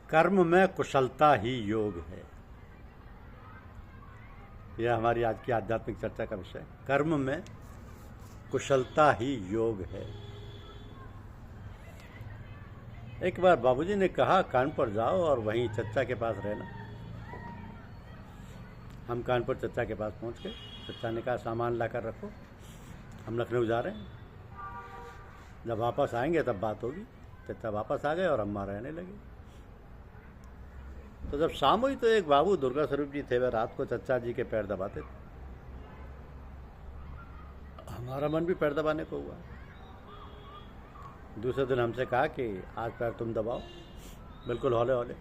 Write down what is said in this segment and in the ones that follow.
कर्म में कुशलता ही योग है। यह हमारी आज की आध्यात्मिक चर्चा का विषय। कर्म में कुशलता ही योग है। एक बार बाबूजी ने कहा कानपुर जाओ और वहीं चचा के पास रहना। हम कानपुर चचा के पास पहुंच गए। चचा ने कहा सामान ला कर रखो, हम लखनऊ जा रहे हैं, जब वापस आएंगे तब बात होगी। चचा वापस आ गए और अम्मा रहने लगे। तो जब शाम हुई तो एक बाबू दुर्गा स्वरूप जी थे, वे रात को चचा जी के पैर दबाते थे। हमारा मन भी पैर दबाने को हुआ। दूसरे दिन हमसे कहा कि आज पैर तुम दबाओ, बिल्कुल हौले हौले।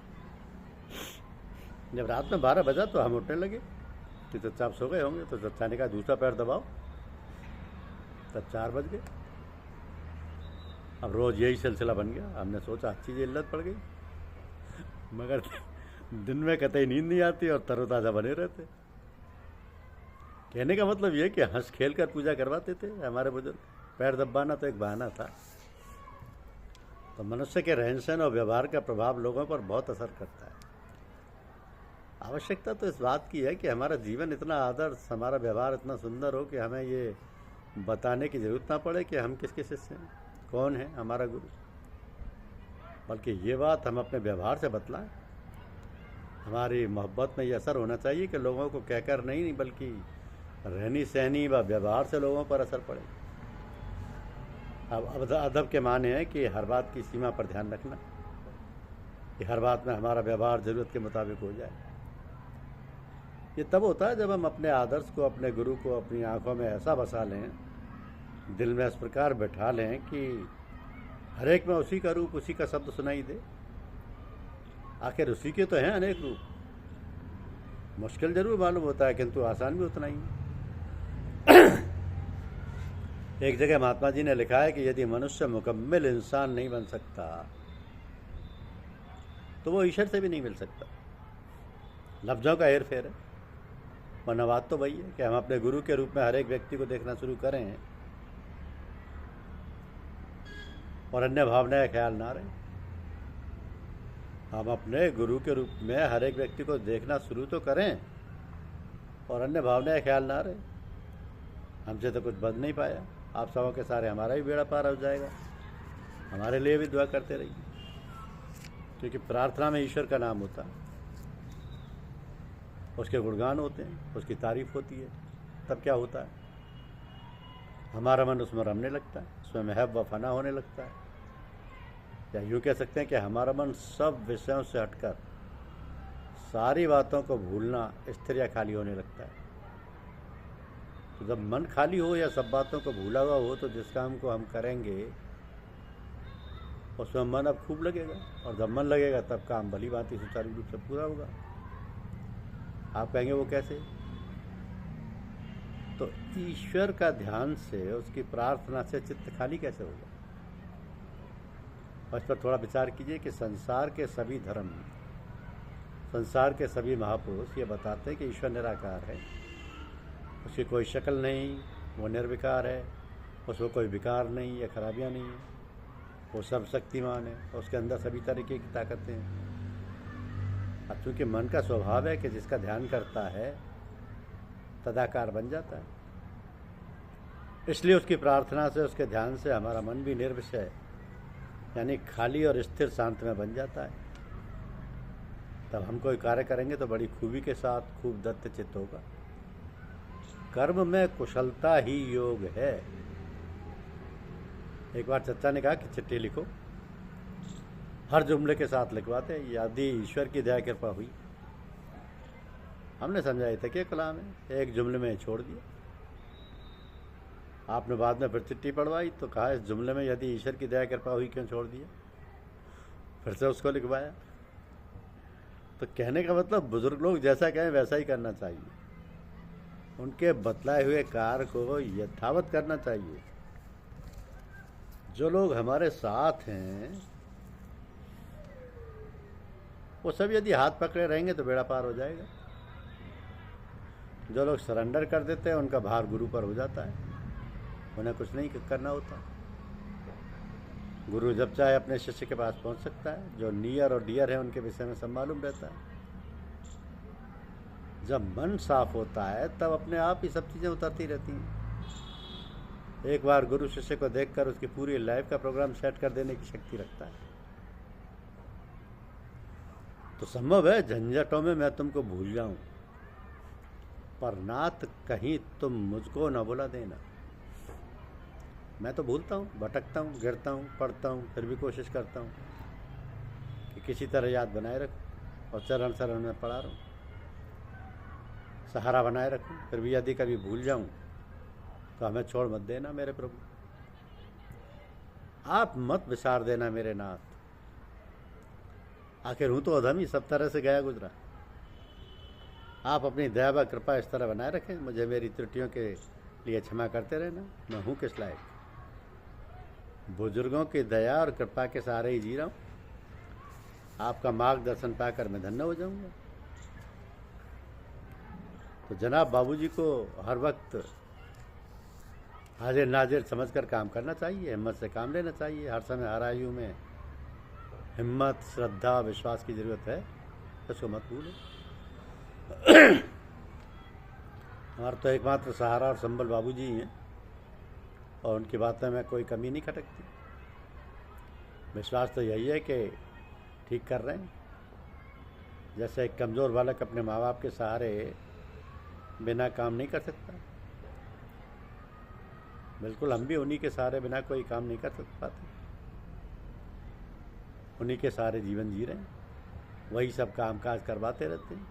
जब रात में 12 बजा तो हम उठने लगे कि चचा आप सो गए होंगे। तो चचा ने कहा दूसरा पैर दबाओ, तब 4 बज गए। अब रोज़ यही सिलसिला बन गया। हमने सोचा अच्छी जी इल्लत पड़ गई, मगर दिन में कतई नींद नहीं आती और तरोताज़ा बने रहते। कहने का मतलब ये कि हंस खेल कर पूजा करवाते थे हमारे बुजुर्ग। पैर दबाना तो एक बहाना था। तो मनुष्य के रहन सहन और व्यवहार का प्रभाव लोगों पर बहुत असर करता है। आवश्यकता तो इस बात की है कि हमारा जीवन इतना आदर्श, हमारा व्यवहार इतना सुंदर हो कि हमें ये बताने की ज़रूरत ना पड़े कि हम किसके शिष्य हैं, कौन है हमारा गुरु। बल्कि ये बात हम अपने व्यवहार से बतलाएं। हमारी मोहब्बत में ये असर होना चाहिए कि लोगों को कहकर नहीं, बल्कि रहनी सहनी व व्यवहार से लोगों पर असर पड़े। अब अदब के माने हैं कि हर बात की सीमा पर ध्यान रखना, कि हर बात में हमारा व्यवहार ज़रूरत के मुताबिक हो जाए। ये तब होता है जब हम अपने आदर्श को, अपने गुरु को अपनी आंखों में ऐसा बसा लें, दिल में इस प्रकार बैठा लें कि हर एक में उसी का रूप, उसी का शब्द सुनाई दे। आखिर उसी के तो हैं अनेक रूप। मुश्किल जरूर मालूम होता है किंतु आसान भी उतना ही है। एक जगह महात्मा जी ने लिखा है कि यदि मनुष्य मुकम्मल इंसान नहीं बन सकता तो वो ईश्वर से भी नहीं मिल सकता। लफ्ज़ों का हेर फेर है, वरना बात तो वही है कि हम अपने गुरु के रूप में हर एक व्यक्ति को देखना शुरू करें और अन्य भावनाएं ख्याल ना रहे। हम अपने गुरु के रूप में हर एक व्यक्ति को देखना शुरू तो करें और अन्य भावनाएं ख्याल ना रहे। हमसे तो कुछ बन नहीं पाया, आप सबों के सारे हमारा ही बेड़ा पार हो जाएगा। हमारे लिए भी दुआ करते रहिए, क्योंकि प्रार्थना में ईश्वर का नाम होता है, उसके गुणगान होते हैं, उसकी तारीफ होती है। तब क्या होता है, हमारा मन उसमें रमने लगता है, उसमें महब व फना होने लगता है। या यूँ कह सकते हैं कि हमारा मन सब विषयों से हटकर सारी बातों को भूलना, स्थिर या खाली होने लगता है। तो जब मन खाली हो या सब बातों को भूला हुआ हो तो जिस काम को हम करेंगे उसमें मन अब खूब लगेगा, और जब मन लगेगा तब काम भली भांति सुचारू रूप से पूरा होगा। आप कहेंगे वो कैसे? तो ईश्वर का ध्यान से, उसकी प्रार्थना से चित्त खाली कैसे होगा? इस पर थोड़ा विचार कीजिए कि संसार के सभी धर्म, संसार के सभी महापुरुष ये बताते हैं कि ईश्वर निराकार है, उसकी कोई शक्ल नहीं, वो निर्विकार है, उसमें कोई विकार नहीं या खराबियाँ नहीं है, वो सब शक्तिमान है, उसके अंदर सभी तरीके की ताकतें हैं। अब चूँकि मन का स्वभाव है कि जिसका ध्यान करता है तदाकार बन जाता है, इसलिए उसकी प्रार्थना से, उसके ध्यान से हमारा मन भी निर्विषय यानी खाली और स्थिर शांत में बन जाता है। तब हम कोई कार्य करेंगे तो बड़ी खूबी के साथ खूब दत्त चित्त होगा। कर्म में कुशलता ही योग है। एक बार चचा ने कहा कि चिट्ठी लिखो, हर जुमले के साथ लिखवाते, यदि ईश्वर की दया कृपा हुई। हमने समझा था कि कलाम है, एक जुमले में छोड़ दिया। आपने बाद में फिर चिट्ठी पढ़वाई तो कहा इस जुमले में यदि ईश्वर की दया कृपा हुई क्यों छोड़ दिया? फिर से उसको लिखवाया। तो कहने का मतलब बुजुर्ग लोग जैसा कहें वैसा ही करना चाहिए, उनके बतलाए हुए कार्य को यथावत करना चाहिए। जो लोग हमारे साथ हैं वो सब यदि हाथ पकड़े रहेंगे तो बेड़ा पार हो जाएगा। जो लोग सरेंडर कर देते हैं उनका भार गुरु पर हो जाता है, उन्हें कुछ नहीं करना होता। गुरु जब चाहे अपने शिष्य के पास पहुंच सकता है। जो नियर और डियर है उनके विषय में सब मालूम रहता है। जब मन साफ होता है तब अपने आप ही सब चीज़ें उतरती रहती हैं। एक बार गुरु शिष्य को देखकर उसकी पूरी लाइफ का प्रोग्राम सेट कर देने की शक्ति रखता है। तो संभव है झंझटों में मैं तुमको भूल जाऊं, पर नाथ कहीं तुम मुझको न भुला देना। मैं तो भूलता हूँ, भटकता हूँ, गिरता हूँ, पढ़ता हूँ, फिर भी कोशिश करता हूँ कि किसी तरह याद बनाए रखूँ और चरण शरण में पड़ा रहूँ, सहारा बनाए रखूँ। फिर भी यदि कभी भूल जाऊँ तो हमें छोड़ मत देना मेरे प्रभु, आप मत विसार देना मेरे नाथ। आखिर हूँ तो अधम ही, सब तरह से गया गुजरा। आप अपनी दया व कृपा इस तरह बनाए रखें, मुझे मेरी त्रुटियों के लिए क्षमा करते रहना। मैं हूँ किस लायक, बुजुर्गों की दया और कृपा के सहारे ही जी रहा हूँ। आपका मार्गदर्शन पाकर मैं धन्य हो जाऊंगा। तो जनाब बाबूजी को हर वक्त हाजिर नाजिर समझकर काम करना चाहिए, हिम्मत से काम लेना चाहिए। हर समय हर आयु में हिम्मत, श्रद्धा, विश्वास की ज़रूरत है, इसको मत भूलो। हमारा तो एकमात्र सहारा और संबल बाबूजी ही हैं और उनकी बातों में कोई कमी नहीं खटकती। विश्वास तो यही है कि ठीक कर रहे हैं। जैसे एक कमज़ोर बालक अपने माँ बाप के सहारे बिना काम नहीं कर सकता, बिल्कुल हम भी उन्हीं के सहारे बिना कोई काम नहीं कर पाते। उन्हीं के सहारे जीवन जी रहे हैं, वही सब काम काज करवाते रहते हैं।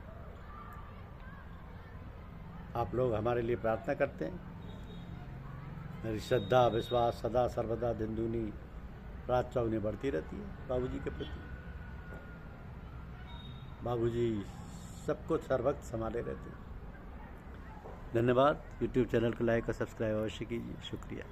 आप लोग हमारे लिए प्रार्थना करते हैं। मेरी श्रद्धा विश्वास सदा सर्वदा दिन दूनी रात चौगुनी बढ़ती रहती है बाबूजी के प्रति। बाबूजी सब कुछ हर वक्त संभाले रहते हैं। धन्यवाद। यूट्यूब चैनल को लाइक और सब्सक्राइब अवश्य कीजिए। शुक्रिया।